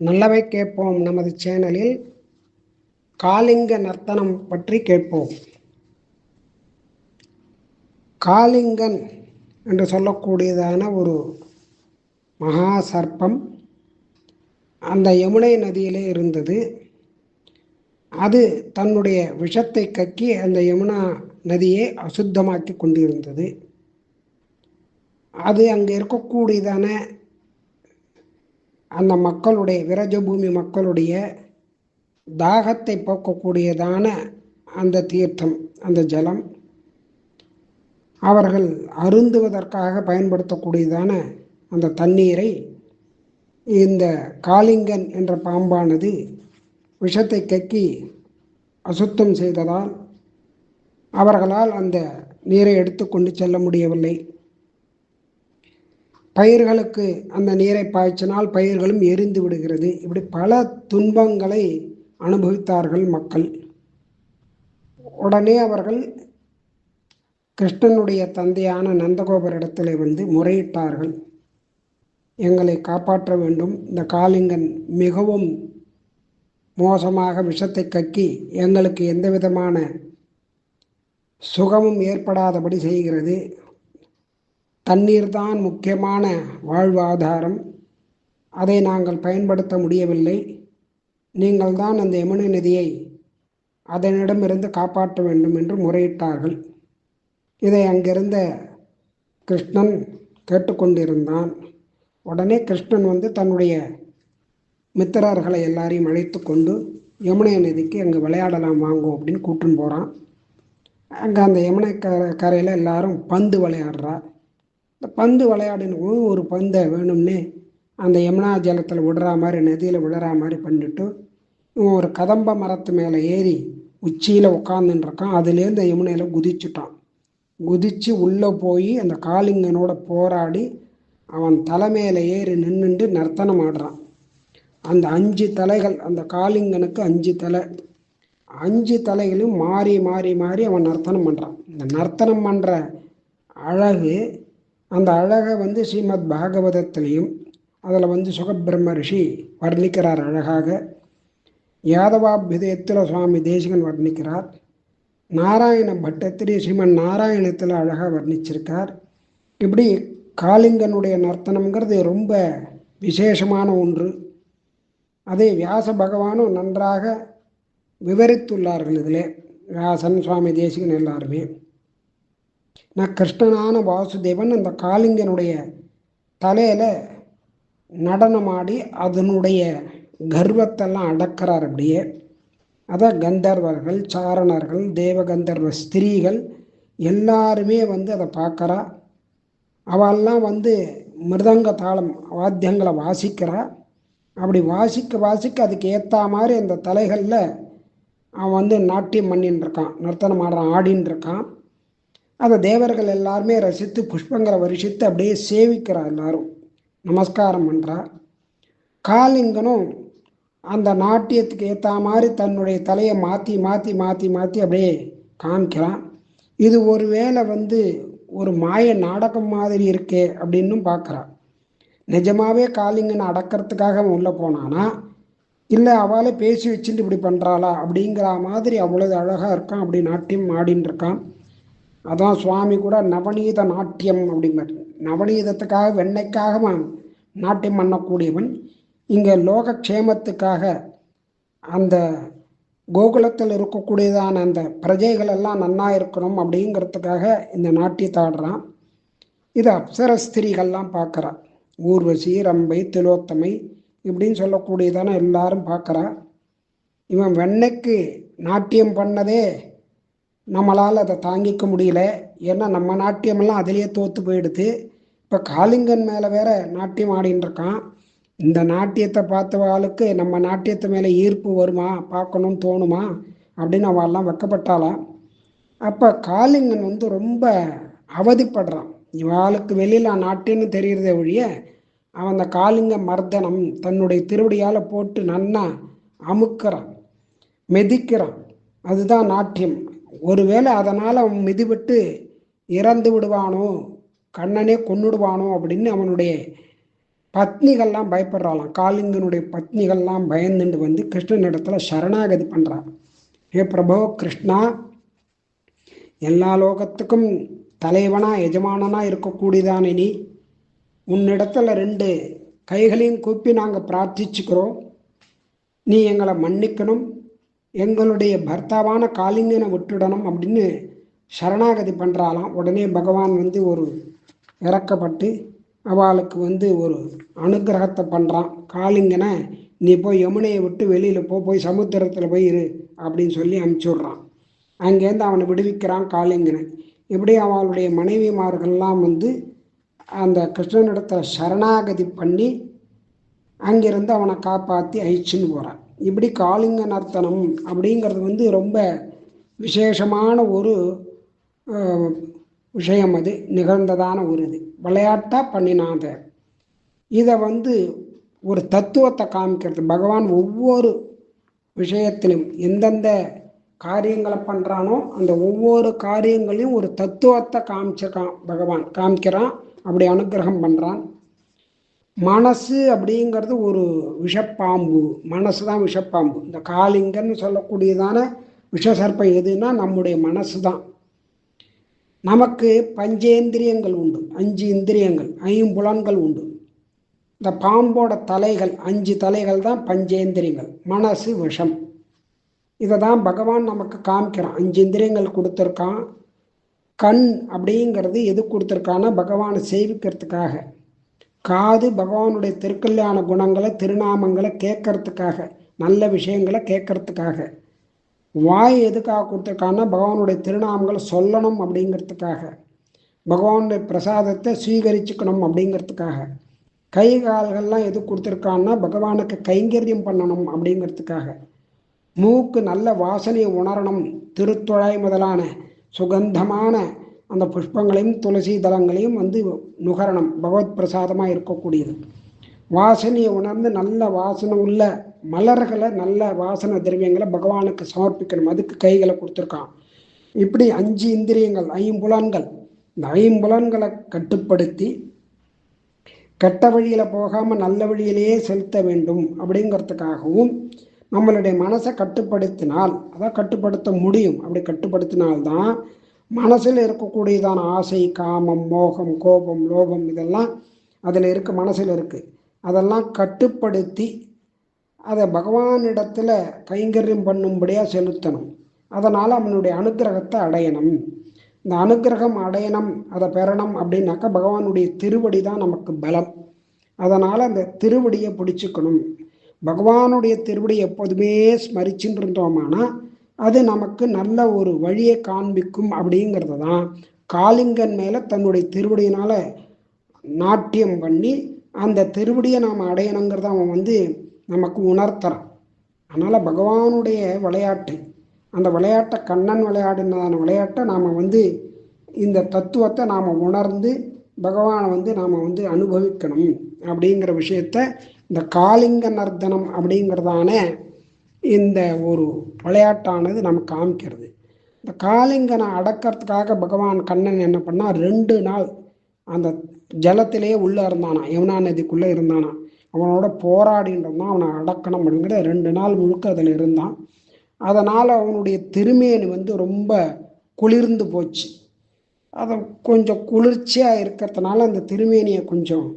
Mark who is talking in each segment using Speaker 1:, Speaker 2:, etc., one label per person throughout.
Speaker 1: நல்லவை கேட்போம் நமது சேனலில் காளிங்க நர்த்தனம் பற்றி கேட்போம். காளிங்கன் என்று சொல்லக்கூடியதான ஒரு மகா சர்ப்பம் அந்த யமுனை நதியிலே இருந்தது. அது தன்னுடைய விஷத்தை கக்கி அந்த யமுனா நதியை அசுத்தமாக்கி கொண்டிருந்தது. அது அங்கே இருக்கக்கூடியதான அந்த மக்களுடைய விரஜபூமி மக்களுடைய தாகத்தை போக்கக்கூடியதான அந்த தீர்த்தம், அந்த ஜலம், அவர்கள் அருந்துவதற்காக பயன்படுத்தக்கூடியதான அந்த தண்ணீரை இந்த காளிங்கன் என்ற பாம்பானது விஷத்தை கக்கி அசுத்தம் செய்ததால் அவர்களால் அந்த நீரை எடுத்துக்கொண்டு செல்ல முடியவில்லை. பயிர்களுக்கு அந்த நீரை பாய்ச்சினால் பயிர்களும் எரிந்து விடுகிறது. இப்படி பல துன்பங்களை அனுபவித்தார்கள் மக்கள். உடனே அவர்கள் கிருஷ்ணனுடைய தந்தையான நந்தகோபரிடத்தில் வந்து முறையிட்டார்கள். எங்களை காப்பாற்ற வேண்டும், இந்த காளிங்கன் மிகவும் மோசமாக விஷத்தை கக்கி எங்களுக்கு எந்த விதமான சுகமும் ஏற்படாதபடி செய்கிறது. தண்ணீர் தான் முக்கியமான வாழ்வாதாரம், அதை நாங்கள் பயன்படுத்த முடியவில்லை. நீங்கள் தான் அந்த யமுனை நதியை அதனிடமிருந்து காப்பாற்ற வேண்டும் என்று முறையிட்டார்கள். இதை அங்கிருந்த கிருஷ்ணன் கேட்டுக்கொண்டிருந்தான். உடனே கிருஷ்ணன் வந்து தன்னுடைய மித்திரர்களை எல்லாரையும் அழைத்து கொண்டு யமுனை நதிக்கு அங்கே விளையாடலாம் வாங்கும் அப்படின்னு கூட்டின்னு போகிறான். அங்கே அந்த யமுனை கரையில் எல்லாரும் பந்து விளையாடுறா. இந்த பந்து விளையாடினு ஒரு பந்தை வேணும்னே அந்த யமுனா ஜலத்தில் விடுற மாதிரி, நதியில் விடுற மாதிரி பண்ணிட்டு இவன் ஒரு கதம்ப மரத்து மேலே ஏறி உச்சியில் உட்காந்துருக்கான். அதுலேருந்து யமுனையில் குதிச்சுட்டான். குதித்து உள்ளே போய் அந்த காளிங்கனோட போராடி அவன் தலைமையில் ஏறி நின்றுண்டு நர்த்தனம் ஆடுறான். அந்த 5 தலைகள், அந்த காளிங்கனுக்கு 5 தலை, 5 தலைகளும் மாறி மாறி மாறி அவன் நர்த்தனம் பண்ணுறான். இந்த நர்த்தனம் பண்ணுற அழகு, அந்த அழகை வந்து ஸ்ரீமத் பாகவதத்திலையும் அதில் சுகபிரம்ம ரிஷி வர்ணிக்கிறார் அழகாக. யாதவாபியுதயத்தில் சுவாமி தேசிகன் வர்ணிக்கிறார். நாராயண பட்டத்திரி ஸ்ரீமன் நாராயணத்தில் அழகாக வர்ணிச்சிருக்கார். இப்படி காளிங்கனுடைய நர்த்தனம்ங்கிறது ரொம்ப விசேஷமான ஒன்று. அதை வியாச பகவானும் நன்றாக விவரித்துள்ளார்கள். இதில் வியாசன், சுவாமி தேசிகன் எல்லாருமே. நான் கிருஷ்ணனான வாசுதேவன் அந்த காளிங்கனுடைய தலையில் நடனமாடி அதனுடைய கர்வத்தெல்லாம் அடக்கிறார். அப்படியே அதான் கந்தர்வர்கள், சாரணர்கள், தேவகந்தர்வ ஸ்திரீகள் எல்லாருமே அதை பார்க்குறா. அவெல்லாம் மிருதங்க தாளம் வாத்தியங்களை வாசிக்கிறா. அப்படி வாசிக்க வாசிக்க அதுக்கு ஏற்ற மாதிரி அந்த தலைகளில் அவன் நாட்டியம் பண்ணின்னு இருக்கான், நர்த்தனம் ஆடின்னு இருக்கான். அதை தேவர்கள் எல்லாருமே ரசித்து புஷ்பங்களை வருஷித்து அப்படியே சேவிக்கிறா, எல்லாரும் நமஸ்காரம் பண்ணுறா. காளிங்கனும் அந்த நாட்டியத்துக்கு ஏற்ற மாதிரி தன்னுடைய தலையை மாற்றி மாற்றி மாற்றி மாற்றி அப்படியே காமிக்கிறான். இது ஒரு வேளை ஒரு மாய நாடகம் மாதிரி இருக்கே அப்படின்னும் பார்க்குறான். நிஜமாவே காளிங்கனை அடக்கிறதுக்காக அவன் உள்ளே போனானா, இல்லை அவளை பேசி வச்சுட்டு இப்படி பண்ணுறாளா அப்படிங்கிற மாதிரி அவ்வளவு அழகாக இருக்கான். அப்படி நாட்டியம் ஆடின்னு இருக்கான். அதான் சுவாமி கூட நவநீத நாட்டியம் அப்படிங்கிறார். நவநீதத்துக்காக, வெண்ணைக்காக நாட்டியம் பண்ணக்கூடியவன் இங்கே லோகக்ஷேமத்துக்காக அந்த கோகுலத்தில் இருக்கக்கூடியதான அந்த பிரஜைகள் எல்லாம் நன்னா இருக்கணும் அப்படிங்கிறதுக்காக இந்த நாட்டியத்தை ஆடுறான். இது அப்சரஸ்திரிகள்லாம் பார்க்குறா. ஊர்வசி, ரம்பை, திலோத்தமை இப்படின்னு சொல்லக்கூடியதான எல்லாரும் பார்க்குறா. இவன் வெண்ணைக்கு நாட்டியம் பண்ணதே நம்மளால் அதை தாங்கிக்க முடியல. ஏன்னா நம்ம நாட்டியமெல்லாம் அதிலேயே தோற்று போயிடுது. இப்போ காளிங்கன் மேலே வேற நாட்டியம் ஆடின்னு இருக்கான். இந்த நாட்டியத்தை பார்த்தவாளுக்கு நம்ம நாட்டியத்து மேலே ஈர்ப்பு வருமா, பார்க்கணும்னு தோணுமா அப்படின்னு அவெல்லாம் வெக்கப்பட்டாளாம். அப்போ காளிங்கன் ரொம்ப அவதிப்படுறான். இவாளுக்கு வெளியில் நாட்டியம்னு தெரிகிறதே ஒழிய அவன் அந்த காளிங்க மர்தனம் தன்னுடைய திருவடியால் போட்டு நன்னா அமுக்கிறான், மெதிக்கிறான். அதுதான் நாட்டியம். ஒருவேளை அதனால் அவன் மிதிவிட்டு இறந்து விடுவானோ, கண்ணனே கொன்னுடுவானோ அப்படின்னு அவனுடைய பத்னிகள்லாம் பயப்படுறாளாம். காளிங்கனுடைய பத்னிகள்லாம் பயந்துட்டு வந்து கிருஷ்ணனிடத்துல சரணாகதி பண்ணுறான். ஹே பிரபோ கிருஷ்ணா, எல்லா லோகத்துக்கும் தலைவனா எஜமானனா இருக்கக்கூடியதானே நீ, உன்னிடத்துல 2 கைகளையும் கூப்பி நாங்கள் பிரார்த்திச்சுக்கிறோம். நீ எங்களை மன்னிக்கணும், எங்களுடைய பர்த்தாவான காளிங்கனை விட்டுடணும் அப்படின்னு சரணாகதி பண்ணுறாளாம். உடனே பகவான் வந்து ஒரு இறக்கப்பட்டு அவளுக்கு வந்து ஒரு அனுகிரகத்தை பண்ணுறான். காளிங்கனை நீ போய் யமுனையை விட்டு வெளியில் போய் சமுத்திரத்தில் போய் இரு அப்படின்னு சொல்லி அனுப்பிச்சி விட்றான். அங்கேருந்து அவனை விடுவிக்கிறான் காளிங்கனை. இப்படி அவளுடைய மனைவிமார்கள்லாம் வந்து அந்த கிருஷ்ணனிடத்தில் சரணாகதி பண்ணி அங்கிருந்து அவனை காப்பாற்றி அழிச்சுன்னு போகிறான். இப்படி காளிங்க நர்த்தனம் அப்படிங்கிறது வந்து ரொம்ப விசேஷமான ஒரு விஷயம். அது நிகழ்ந்ததான ஒரு இது விளையாட்டாக பண்ணினாத. இதை வந்து ஒரு தத்துவத்தை காமிக்கிறது. பகவான் ஒவ்வொரு விஷயத்திலும் எந்தெந்த காரியங்களை பண்ணுறானோ அந்த ஒவ்வொரு காரியங்களையும் ஒரு தத்துவத்தை காமிச்சிருக்கான். பகவான் காமிக்கிறான், அப்படி அனுகிரகம் பண்ணுறான். மனசு அப்படிங்கிறது ஒரு விஷப்பாம்பு. மனசு தான் விஷப்பாம்பு. இந்த காளிங்கன்னு சொல்லக்கூடியதான விஷசர்ப்பம் எதுன்னா நம்முடைய மனசு தான். நமக்கு பஞ்சேந்திரியங்கள் உண்டு, 5 இந்திரியங்கள், 5 உண்டு. இந்த பாம்போட தலைகள் 5 தலைகள் தான் பஞ்சேந்திரியங்கள். மனசு விஷம். இதை தான் பகவான் நமக்கு காமிக்கிறான். 5 இந்திரியங்கள் கொடுத்துருக்கான். கண் அப்படிங்கிறது எது கொடுத்துருக்கான்னா பகவானை சேவிக்கிறதுக்காக. காது பகவானுடைய திருக்கல்யாண குணங்களை திருநாமங்களை கேட்கறதுக்காக, நல்ல விஷயங்களை கேட்கறதுக்காக. வாய் எதுக்காக கொடுத்துருக்கான்னா பகவானுடைய திருநாமங்களை சொல்லணும் அப்படிங்கிறதுக்காக, பகவானுடைய பிரசாதத்தை ஸ்வீகரிச்சுக்கணும் அப்படிங்கிறதுக்காக. கை கால்கள்லாம் எது கொடுத்துருக்கான்னா பகவானுக்கு கைங்கரியம் பண்ணணும் அப்படிங்கிறதுக்காக. மூக்கு நல்ல வாசனையை உணரணும், திருத்துழாய் முதலான சுகந்தமான அந்த புஷ்பங்களையும் துளசி தலங்களையும் வந்து நுகரணும், பகவத் பிரசாதமாக இருக்கக்கூடியது. வாசனையை உணர்ந்து நல்ல வாசனை உள்ள மலர்களை, நல்ல வாசனை திரவியங்களை பகவானுக்கு சமர்ப்பிக்கணும், அதுக்கு கைகளை கொடுத்துருக்கான். இப்படி 5 இந்திரியங்கள், 5 இந்த 5 கட்டுப்படுத்தி கெட்ட வழியில் போகாமல் நல்ல வழியிலேயே செலுத்த வேண்டும் அப்படிங்கிறதுக்காகவும், நம்மளுடைய மனசை கட்டுப்படுத்தினால் அதான் கட்டுப்படுத்த முடியும். அப்படி கட்டுப்படுத்தினால்தான் மனசில் இருக்கக்கூடியதான ஆசை, காமம், மோகம், கோபம், லோபம் இதெல்லாம் அதில் மனசில் இருக்குது. அதெல்லாம் கட்டுப்படுத்தி அதை பகவானிடத்தில் கைங்கரியம் பண்ணும்படியாக செலுத்தணும். அதனால் அவனுடைய அனுகிரகத்தை அடையணும். இந்த அனுகிரகம் அடையணும், அதை பெறணும் அப்படின்னாக்கா பகவானுடைய திருவடி தான் நமக்கு பலம். அதனால் அந்த திருவடியை பிடிச்சிக்கணும். பகவானுடைய திருவடி எப்போதுமே ஸ்மரிச்சுட்டு இருந்தோமானா அது நமக்கு நல்ல ஒரு வழியை காண்பிக்கும். அப்படிங்கிறது தான் காளிங்கன் மேலே தன்னுடைய திருவடியினால் நாட்டியம் பண்ணி அந்த திருவடியை நாம் அடையணுங்கிறத அவன் வந்து நமக்கு உணர்த்துறான். அதனால் பகவானுடைய விளையாட்டு, அந்த விளையாட்டை கண்ணன் விளையாடினதான விளையாட்டை நாம் வந்து இந்த தத்துவத்தை நாம் உணர்ந்து பகவானை வந்து நாம் வந்து அனுபவிக்கணும் அப்படிங்கிற விஷயத்த இந்த காளிங்க நர்த்தனம் அப்படிங்கிறதான இந்த ஒரு விளையாட்டானது நமக்கு காமிக்கிறது. இந்த காளிங்கனை அடக்கிறதுக்காக பகவான் கண்ணன் என்ன பண்ணால் 2 நாள் அந்த ஜலத்திலேயே உள்ளே இருந்தானா, யமுனா நதிக்குள்ளே இருந்தானா. அவனோட போராடின்னு இருந்தான், அவனை அடக்கணும் அப்படிங்கிற 2 நாள் முழுக்க அதில் இருந்தான். அதனால் அவனுடைய திருமேனி வந்து ரொம்ப குளிர்ந்து போச்சு. அதை கொஞ்சம் குளிர்ச்சியாக இருக்கிறதுனால அந்த திருமேனியை கொஞ்சம்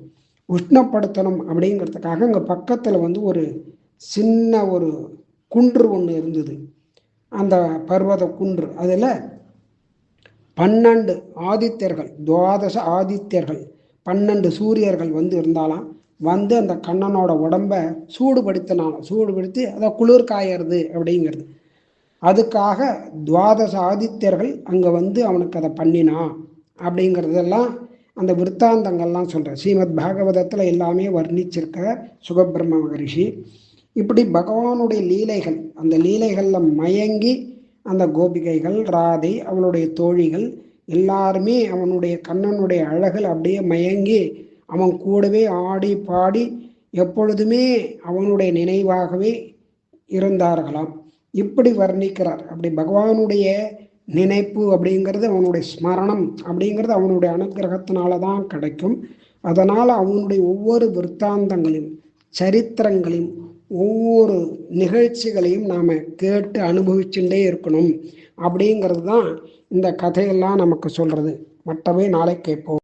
Speaker 1: உஷ்ணப்படுத்தணும் அப்படிங்கிறதுக்காக இங்கே பக்கத்தில் வந்து ஒரு சின்ன ஒரு குன்று ஒன்று இருந்தது. அந்த பர்வத குன்று, அதில் 12 ஆதித்யர்கள், 12 ஆதித்யர்கள், 12 சூரியர்கள் வந்து இருந்தாலாம். வந்து அந்த கண்ணனோட உடம்ப சூடுபடுத்தினாலும், சூடுபடுத்தி அதை குளிர் காயறது அப்படிங்கிறது. அதுக்காக 12 ஆதித்யர்கள் அங்கே வந்து அவனுக்கு அதை பண்ணினா அப்படிங்கிறதெல்லாம் அந்த விற்த்தாந்தங்கள்லாம் சொல்கிறேன். ஸ்ரீமத் பாகவதத்தில் எல்லாமே வர்ணிச்சிருக்க சுகபிரம்ம மகரிஷி. இப்படி பகவானுடைய லீலைகள், அந்த லீலைகளில் மயங்கி அந்த கோபிகைகள், ராதை, அவளுடைய தோழிகள் எல்லாருமே அவனுடைய கண்ணனுடைய அழகில் அப்படியே மயங்கி அவன் கூடவே ஆடி பாடி எப்பொழுதுமே அவனுடைய நினைவாகவே இருந்தார்களாம். இப்படி வர்ணிக்கிறார். அப்படி பகவானுடைய நினைப்பு அப்படிங்கிறது, அவனுடைய ஸ்மரணம் அப்படிங்கிறது அவனுடைய அனுகிரகத்தினால தான் கிடைக்கும். அதனால் அவனுடைய ஒவ்வொரு விற்த்தாந்தங்களையும் சரித்திரங்களையும் ஒவ்வொரு நிகழ்ச்சிகளையும் நாம் கேட்டு அனுபவிச்சுட்டே இருக்கணும். அப்படிங்கிறது தான் இந்த கதையெல்லாம் நமக்கு சொல்கிறது. மற்றவை நாளை கேட்போம்.